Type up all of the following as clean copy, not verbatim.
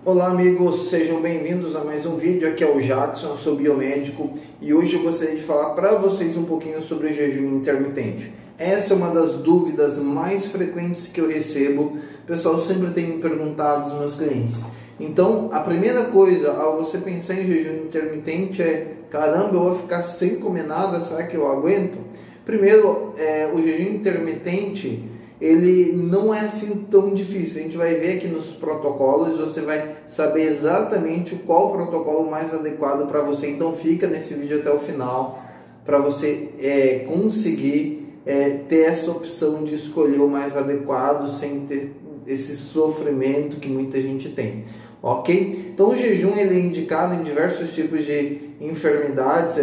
Olá amigos, sejam bem-vindos a mais um vídeo. Aqui é o Jackson, eu sou biomédico e hoje eu gostaria de falar para vocês um pouquinho sobre o jejum intermitente. Essa é uma das dúvidas mais frequentes que eu recebo. O pessoal sempre tem me perguntado, os meus clientes. Então, a primeira coisa ao você pensar em jejum intermitente é: caramba, eu vou ficar sem comer nada, será que eu aguento? Primeiro, o jejum intermitente ele não é assim tão difícil. A gente vai ver aqui nos protocolos, você vai saber exatamente qual protocolo mais adequado para você. Então fica nesse vídeo até o final para você conseguir ter essa opção de escolher o mais adequado sem ter esse sofrimento que muita gente tem, ok? Então o jejum ele é indicado em diversos tipos de enfermidades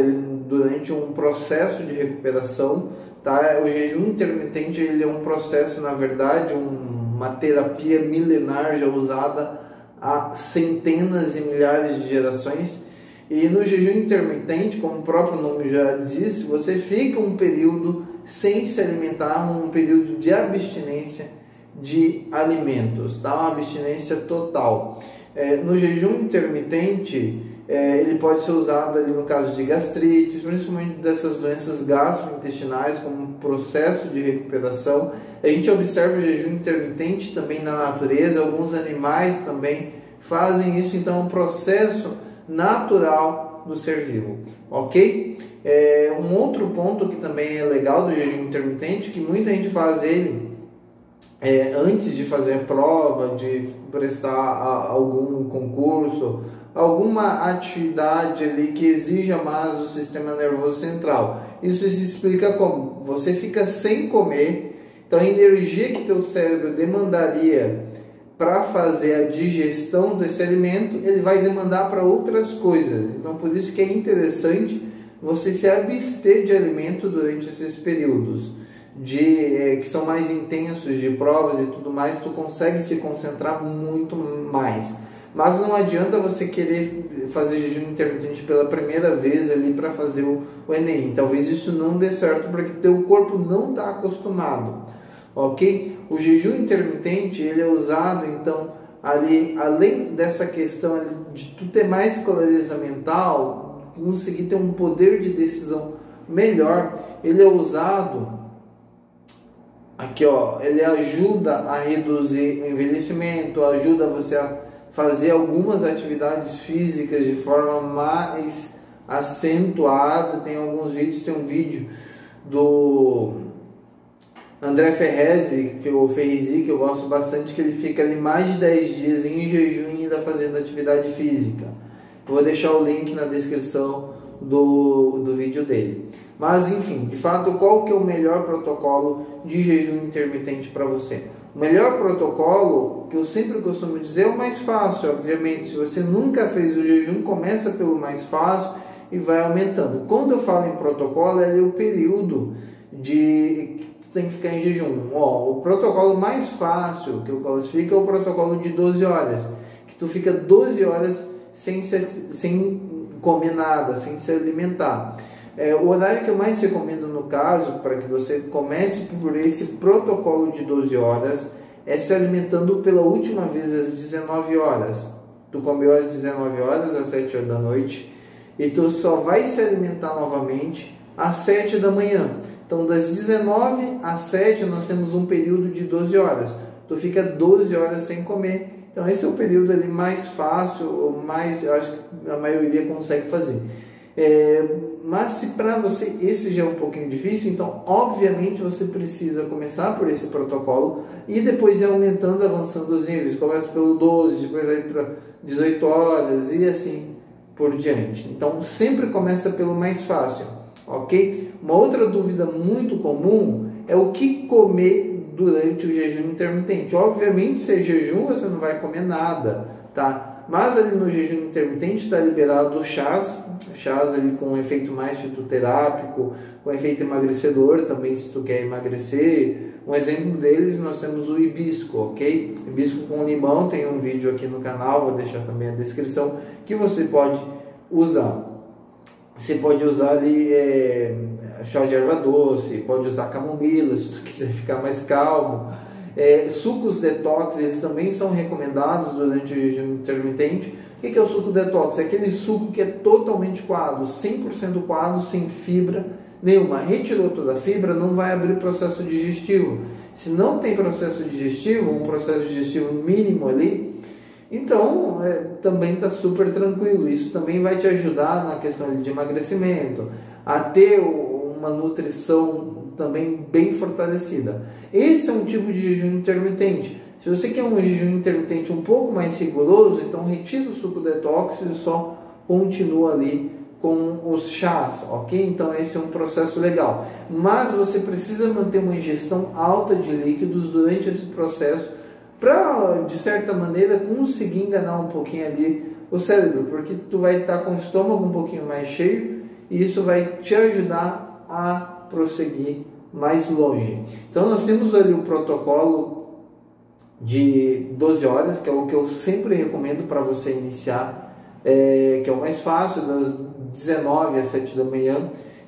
durante um processo de recuperação. Tá? O jejum intermitente ele é um processo, na verdade, uma terapia milenar já usada há centenas e milhares de gerações. E no jejum intermitente, como o próprio nome já diz, você fica um período sem se alimentar, um período de abstinência de alimentos, tá? Uma abstinência total. No jejum intermitente, ele pode ser usado ali no caso de gastrites, principalmente dessas doenças gastrointestinais, como um processo de recuperação. A gente observa o jejum intermitente também na natureza, alguns animais também fazem isso, então é um processo natural do ser vivo, ok? Um outro ponto que também é legal do jejum intermitente, que muita gente faz ele antes de fazer a prova, de prestar algum concurso, alguma atividade ali que exija mais do sistema nervoso central. Isso se explica como? Você fica sem comer, então a energia que teu cérebro demandaria para fazer a digestão desse alimento, ele vai demandar para outras coisas. Então por isso que é interessante você se abster de alimento durante esses períodos que são mais intensos, de provas e tudo mais. Tu consegue se concentrar muito mais. Mas não adianta você querer fazer jejum intermitente pela primeira vez ali para fazer o Enem. Talvez isso não dê certo porque teu corpo não está acostumado, ok? O jejum intermitente ele é usado então ali, além dessa questão ali, de tu ter mais clareza mental, conseguir ter um poder de decisão melhor. Ele é usado aqui, ó, ele ajuda a reduzir o envelhecimento, ajuda você a fazer algumas atividades físicas de forma mais acentuada. Tem alguns vídeos, tem um vídeo do André Ferrezi, que eu gosto bastante, que ele fica ali mais de 10 dias em jejum ainda fazendo atividade física. Eu vou deixar o link na descrição do vídeo dele. Mas enfim, de fato, qual que é o melhor protocolo de jejum intermitente para você? O melhor protocolo, que eu sempre costumo dizer, é o mais fácil. Obviamente, se você nunca fez o jejum, começa pelo mais fácil e vai aumentando. Quando eu falo em protocolo, é o período que tu tem que ficar em jejum. O protocolo mais fácil que eu classifico é o protocolo de 12 horas, que tu fica 12 horas sem comer nada, sem se alimentar. O horário que eu mais recomendo no caso, para que você comece por esse protocolo de 12 horas, é se alimentando pela última vez às 19 horas. Tu comeu às 19 horas, às 7 horas da noite, e tu só vai se alimentar novamente às 7 da manhã. Então das 19 às 7 nós temos um período de 12 horas. Tu fica 12 horas sem comer. Então esse é o período ali mais fácil, eu acho que a maioria consegue fazer. Mas se para você esse já é um pouquinho difícil, então obviamente você precisa começar por esse protocolo e depois ir aumentando, avançando os níveis. Começa pelo 12, depois vai para 18 horas e assim por diante. Então sempre começa pelo mais fácil, ok? Uma outra dúvida muito comum é o que comer durante o jejum intermitente. Obviamente, se é jejum, você não vai comer nada, tá? Mas ali no jejum intermitente está liberado chás ali com efeito mais fitoterápico, com efeito emagrecedor também, se tu quer emagrecer. Um exemplo deles, nós temos o hibisco, ok? Hibisco com limão, tem um vídeo aqui no canal, vou deixar também a descrição, que você pode usar. Você pode usar ali chá de erva doce, pode usar camomila, se tu quiser ficar mais calmo. Sucos detox, eles também são recomendados durante o jejum intermitente. O que é o suco detox? É aquele suco que é totalmente coado, 100% coado, sem fibra nenhuma. Retirou toda a fibra, não vai abrir processo digestivo. Se não tem processo digestivo, um processo digestivo mínimo ali, então também está super tranquilo. Isso também vai te ajudar na questão de emagrecimento, a ter uma nutrição também bem fortalecida. Esse é um tipo de jejum intermitente. Se você quer um jejum intermitente um pouco mais rigoroso, então retira o suco detox e só continua ali com os chás, ok? Então esse é um processo legal. Mas você precisa manter uma ingestão alta de líquidos durante esse processo para, de certa maneira, conseguir enganar um pouquinho ali o cérebro, porque tu vai estar com o estômago um pouquinho mais cheio e isso vai te ajudar a prosseguir mais longe. Então nós temos ali o protocolo de 12 horas, que é o que eu sempre recomendo para você iniciar, que é o mais fácil, das 19 às 7 da manhã.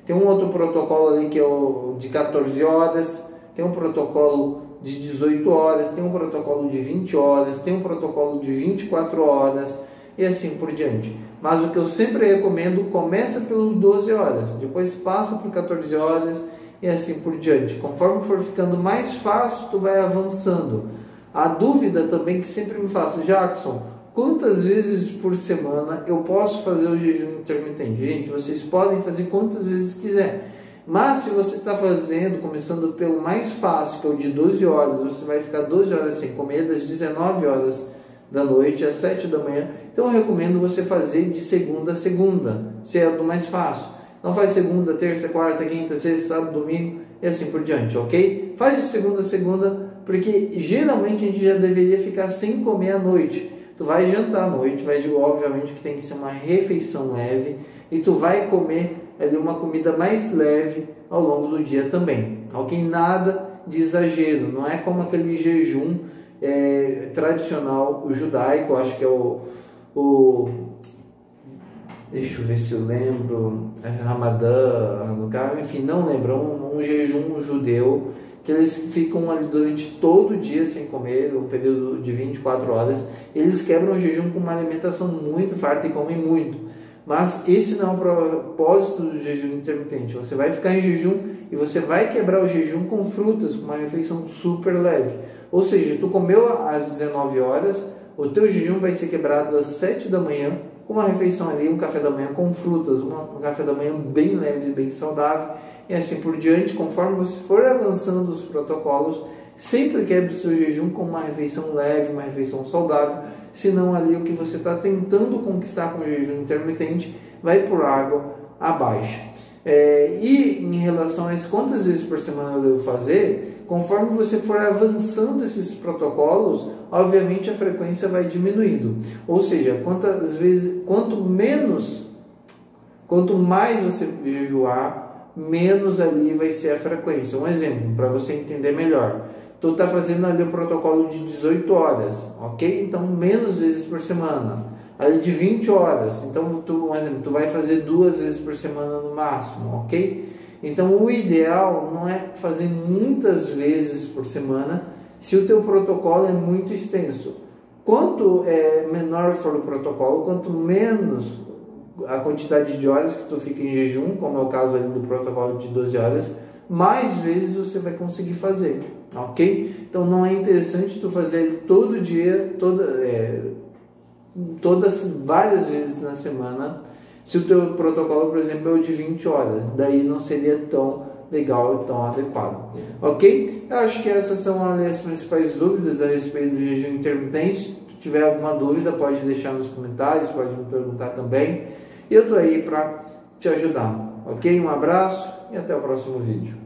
Tem um outro protocolo ali que é o de 14 horas, tem um protocolo de 18 horas, tem um protocolo de 20 horas, tem um protocolo de 24 horas e assim por diante. Mas o que eu sempre recomendo, começa pelo 12 horas, depois passa por 14 horas e assim por diante. Conforme for ficando mais fácil, tu vai avançando. A dúvida também que sempre me faço, Jackson, quantas vezes por semana eu posso fazer o jejum intermitente? Gente, vocês podem fazer quantas vezes quiser. Mas se você está fazendo, começando pelo mais fácil, que é o de 12 horas, você vai ficar 12 horas sem comer, das 19 horas da noite às 7 da manhã. Então eu recomendo você fazer de segunda a segunda, se é do mais fácil. Não faz segunda, terça, quarta, quinta, sexta, sábado, domingo e assim por diante, ok? Faz de segunda a segunda, porque geralmente a gente já deveria ficar sem comer à noite. Tu vai jantar à noite, obviamente que tem que ser uma refeição leve, e tu vai comer ali uma comida mais leve ao longo do dia também, ok? Nada de exagero, não é como aquele jejum tradicional, o judaico, acho que é deixa eu ver se eu lembro, Ramadã, enfim, não lembro, um jejum judeu, que eles ficam ali durante todo o dia sem comer, um período de 24 horas, eles quebram o jejum com uma alimentação muito farta e comem muito. Mas esse não é o propósito do jejum intermitente. Você vai ficar em jejum e você vai quebrar o jejum com frutas, com uma refeição super leve. Ou seja, tu comeu às 19 horas, o teu jejum vai ser quebrado às 7 da manhã, com uma refeição ali, um café da manhã com frutas, um café da manhã bem leve e bem saudável, e assim por diante. Conforme você for avançando os protocolos, sempre quebre o seu jejum com uma refeição leve, uma refeição saudável, senão ali o que você está tentando conquistar com o jejum intermitente vai por água abaixo. E em relação a quantas vezes por semana eu devo fazer, conforme você for avançando esses protocolos, obviamente a frequência vai diminuindo. Ou seja, quanto mais você jejuar, menos ali vai ser a frequência. Um exemplo, para você entender melhor. Tu está fazendo ali o protocolo de 18 horas, ok? Então, menos vezes por semana. Ali de 20 horas, então, um exemplo, tu vai fazer 2 vezes por semana no máximo, ok? Então, o ideal não é fazer muitas vezes por semana se o teu protocolo é muito extenso. Quanto menor for o protocolo, quanto menos a quantidade de horas que tu fica em jejum, como é o caso ali do protocolo de 12 horas, mais vezes você vai conseguir fazer, ok? Então não é interessante tu fazer todo dia, várias vezes na semana, se o teu protocolo, por exemplo, é o de 20 horas, daí não seria tão legal e tão adequado, ok? Eu acho que essas são as principais dúvidas a respeito do jejum intermitente. Se tu tiver alguma dúvida, pode deixar nos comentários, pode me perguntar também, e eu tô aí para te ajudar, ok? Um abraço e até o próximo vídeo.